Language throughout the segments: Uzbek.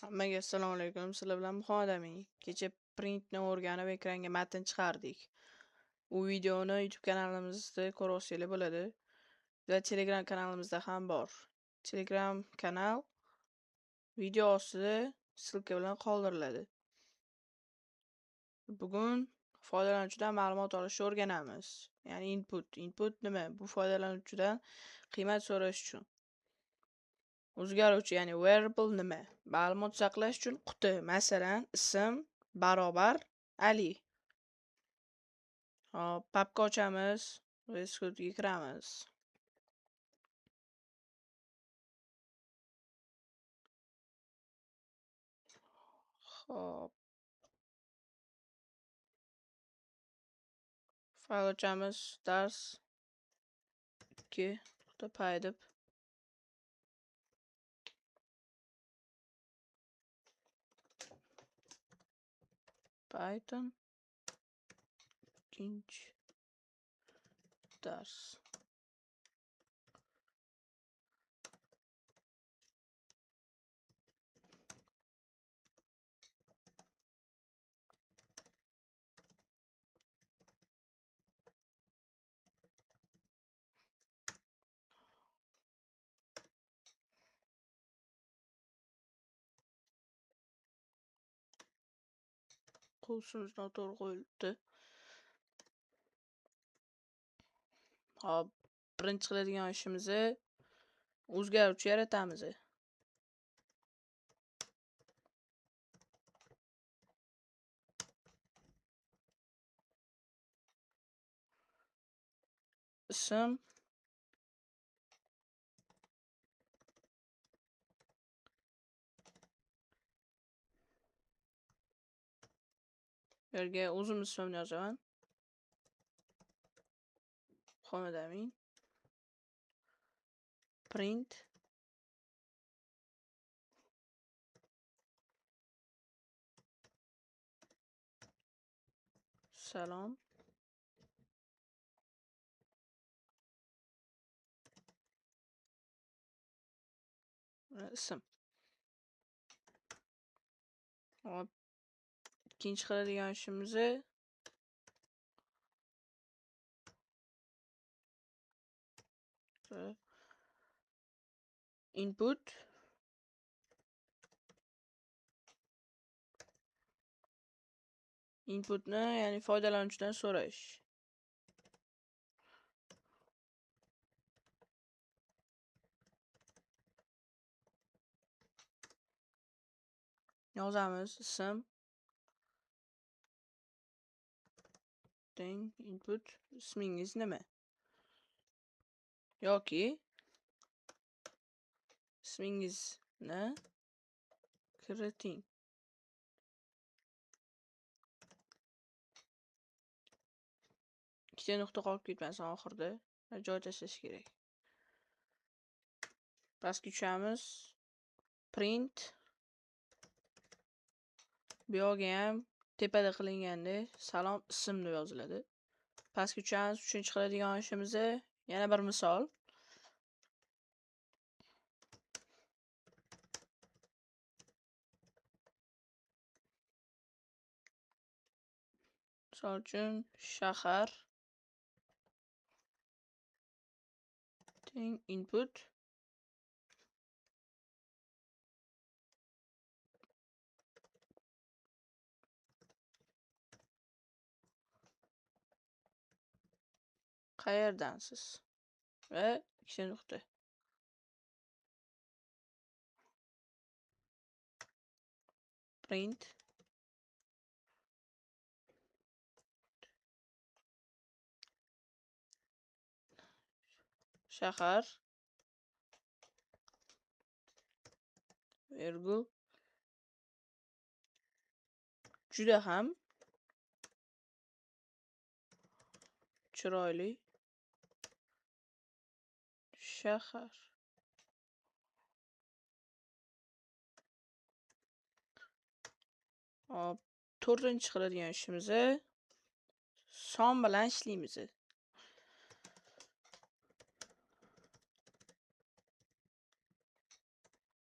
Hammaga assalomu alaykum. Sizlar bilan Muhammad Amin. Kecha printni o'rganib ekranga matn chiqardik. U videoni YouTube kanalimizda ko'rsangiz bo'ladi. Va Telegram kanalimizda ham bor. Telegram kanal video ostida ssilka bilan qoldiriladi. Bugun foydalanuvchidan ma'lumot olishni o'rganamiz. Ya'ni input. Input nima? Bu foydalanuvchidan qiymat so'rash uchun. O'zgaruvchi, ya'ni variable nima? Ma'lumot saqlash uchun quti, masalan, ism barobar Ali. Hop, papka ochamiz, VS Code'ga kiramiz. Hop. Fayl ochamiz, dars 2.py deb. Python ikkinchi dars. Quvsimiz noto'g'ri qo'yildi. Hop, birinchi qiladigan ishimizni o'zgaruvchi yaratamiz. Ism yerga o'zim ismimni yozaman. Muhammad Amin. Print salom. Ism. Hop, ikkinchi qiladigan ishimiz input inputni, ya'ni foydalanuvchidan so'rash. Yozamiz ism teng input. Ismingiz nima? Yoki ismingizni kiriting. Ikkita nuqta qolib ketmasin oxirida. Joy tashlash kerak. Pastga tushamiz. Print. Bu yerga ham tepada qilinganda salom ism deb yoziladi. Pastga tushamiz. Uchinchi qiladigan ishimiz yana bir misol. Misol uchun shahar teng input. Qayerdansiz? Va ikkita nuqta. Print shahar virgul juda ham chiroyli shahar. Hop, to'rtinchi qiladigan ishimiz son bilan ishlaymiz.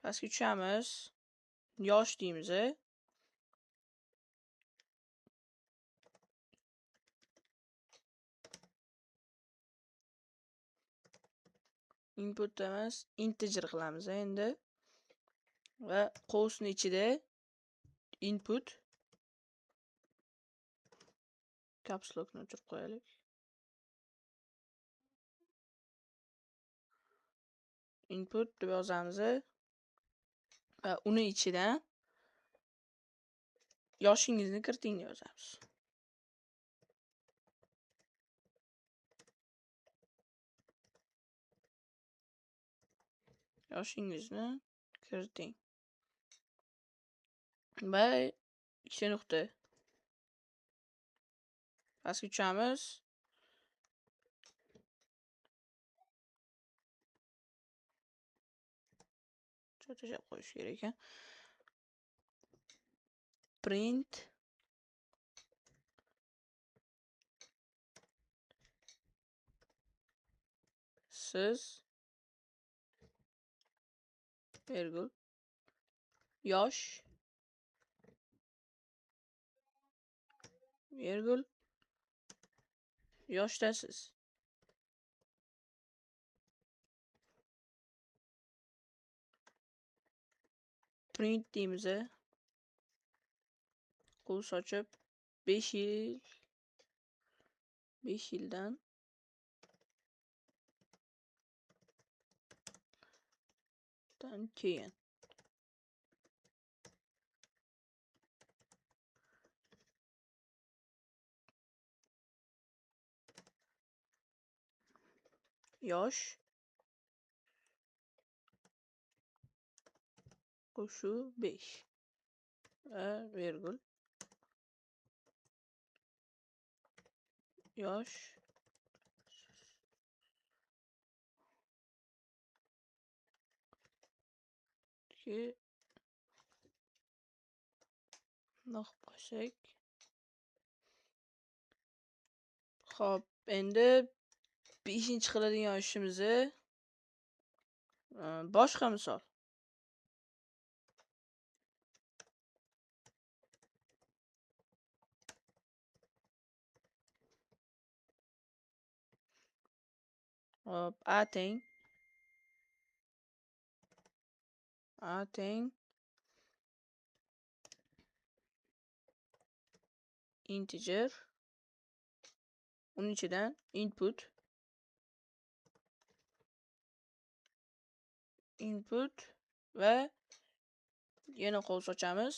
Pastga tushamiz. Yosh deymiz. Input emas, integer qilamiz endi. Va qovusning ichida input caps lockni o'chirib qo'yaylik. Input deb yozamiz. Va uni ichidan yoshingizni kiriting deb yozamiz. Yoshingizni kiriting. Va ikkita nuqta. Pastga tushamiz. Cho'tashab qo'yish kerak ekan. Print siz virgul yosh virgul yoshdasiz. Print deymiz. Qo'l sochib 5 yildan keyin yosh qo'shuv 5 va virgul yosh ki no'q qo'ysak. Xo'p, endi 5-chi qiladigan ishimiz boshqa misol. Hop, a teng integer uning ichidan input va yana qovus ochamiz.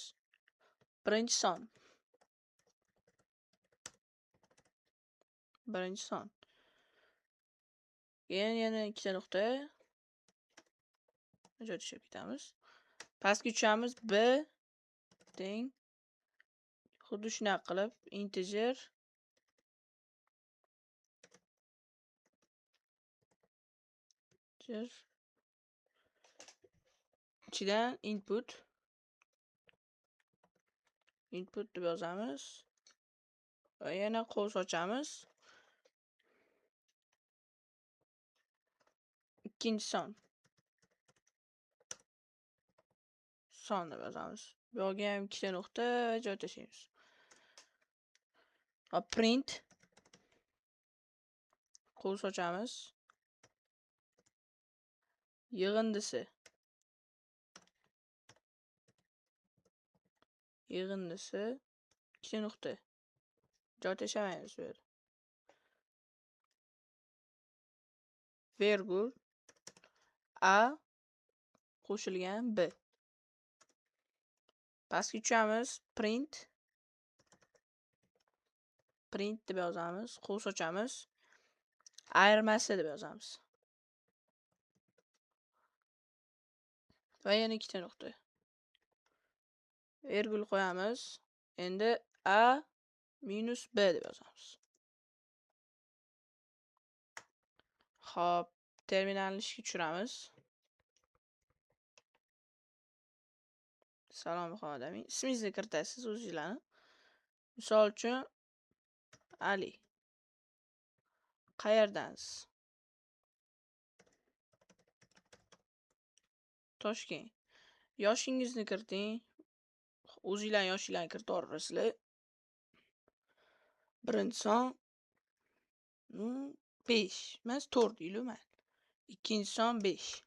Birinchi son. Yana ikkita nuqta. Jo'tashib ketamiz. Pastga tushamiz. B teng xuddi shunaqa qilib integer ichidan input deb yozamiz. Va yana qovus ochamiz. Ikkinchi son deb yozamiz. Bu yerga ham ikkita nuqta joy tashlaymiz. Print qovus ochamiz. Yig'indisi ikkita nuqta joy tashlamaymiz bu yerda. Virgul a qo'shilgan b. Pastga tushamiz. Print deb yozamiz. Qovus ochamiz. Ayirmasi deb yozamiz. Va yana ikkita nuqta. Virgul qo'yamiz. Endi a minus b deb yozamiz. Xo'p, terminalni ishga tushiramiz. Salom xodiming. Ismingizni kiritasiz o'zingizlarni. Misol uchun Ali. Qayerdansiz? Toshkent. Yoshingizni kiriting. O'zingizlarning yoshinglarni kiritib yuborasizlar. Birinchi son 5. Emas 4 deyman. Ikkinchi son 5.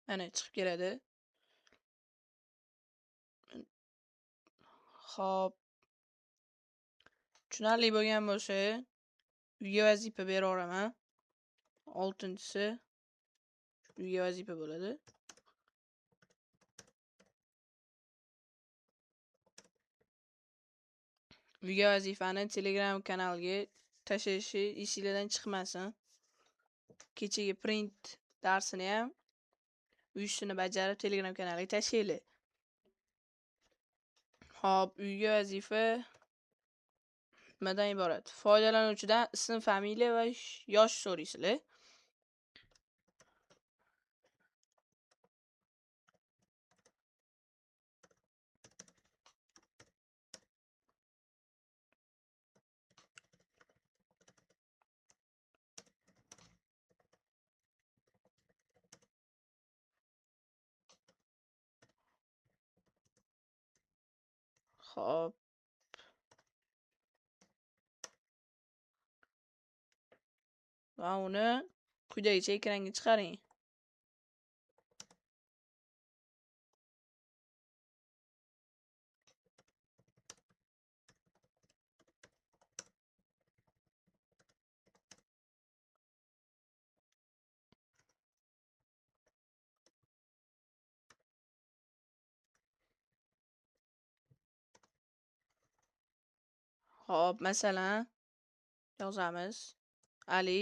Mana chiqib keladi. Xo'p. Tushunarli bo'lgan bo'lsa, uyga vazifa beraveraman. 6-si uyga vazifa bo'ladi. Uyga vazifani Telegram kanaliga tashlashi esingizdan chiqmasin. Kechagi print darsini ham 3 bajarib Telegram kanaliga tashlaylik. Xo'p, uyga vazifa nimadan iborat? Foydalanuvchidan ism, familiya va yosh so'raysizlar. Xo'p. Va uni quyidagicha ekranga chiqaring. Xo'p, masalan, yozamiz. Ali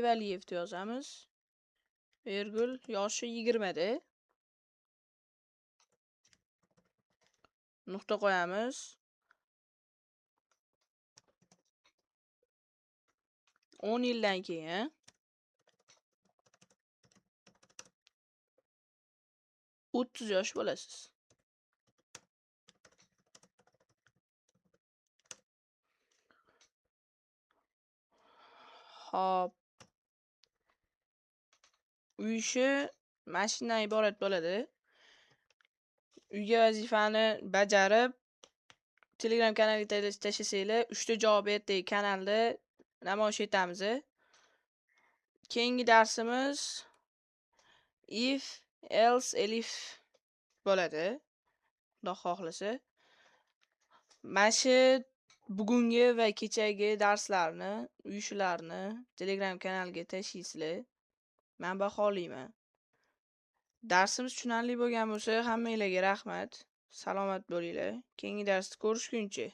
Valiyev deb yozamiz. Virgul yoshi 20 da. Nuqta qo'yamiz. 10 yildan keyin 30 yosh bo'lasiz. Hop. Uy ishi mashinadan iborat bo'ladi. Uyga vazifani bajarib Telegram kanaliga tashlasanglar, 3 ta javob ertagi kanalda namoyish etamiz. Keyingi darsimiz if, else, elif bo'ladi. Xudo xohlasa. Mana shu bugungi va kechagi darslarni, uylarni Telegram kanaliga tashlaysizlar. Men baholayman. Darsimiz tushunarli bo'lgan bo'lsa, hammanglarga rahmat. Salomat bo'linglar. Keyingi darsda ko'rishguncha.